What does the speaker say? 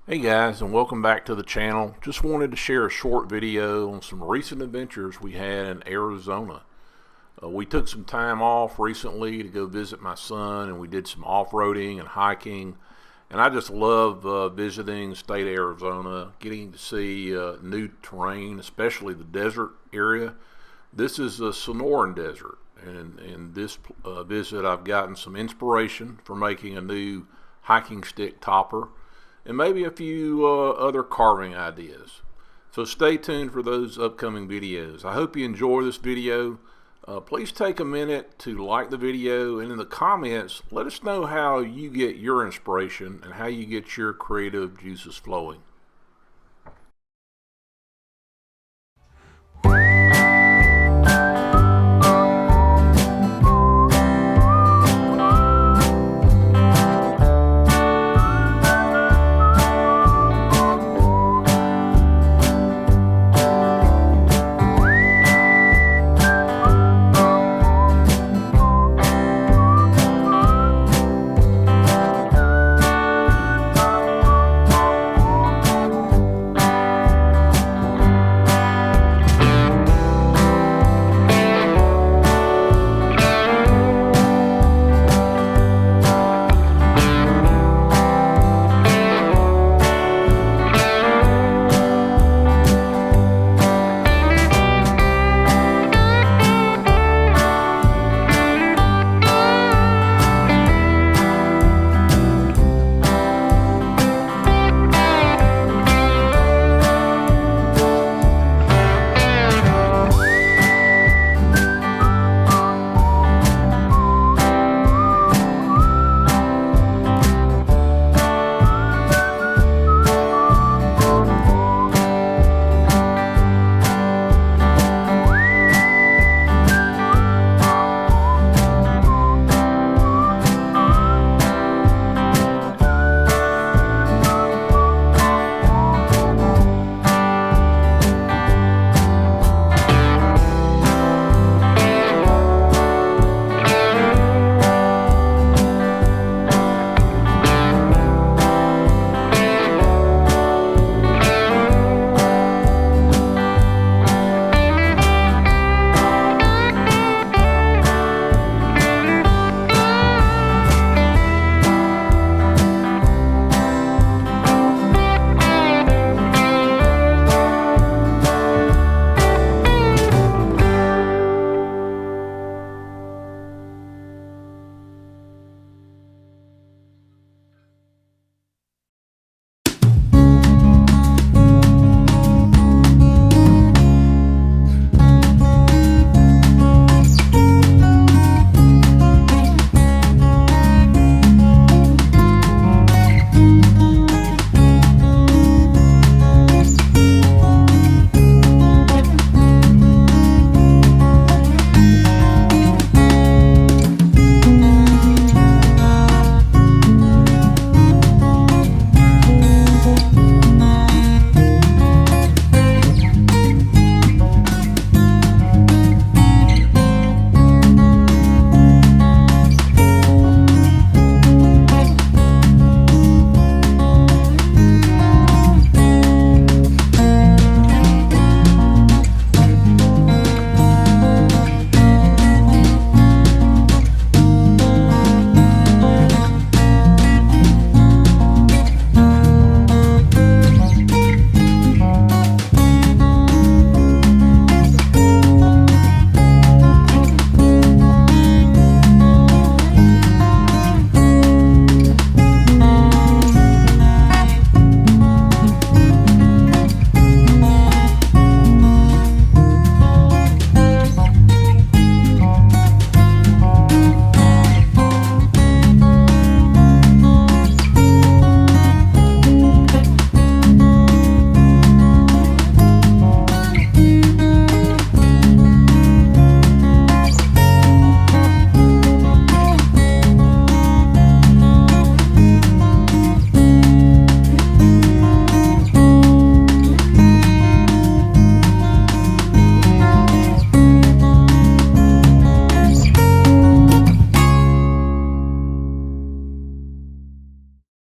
Hey guys, and welcome back to the channel. Just wanted to share a short video on some recent adventures we had in Arizona. We took some time off recently to go visit my son, and we did some off-roading and hiking. And I just love visiting the state of Arizona, getting to see new terrain, especially the desert area. This is the Sonoran Desert, and in this visit I've gotten some inspiration for making a new hiking stick topper and maybe a few other carving ideas. So stay tuned for those upcoming videos. I hope you enjoy this video. Please take a minute to like the video, and in the comments let us know how you get your inspiration and how you get your creative juices flowing.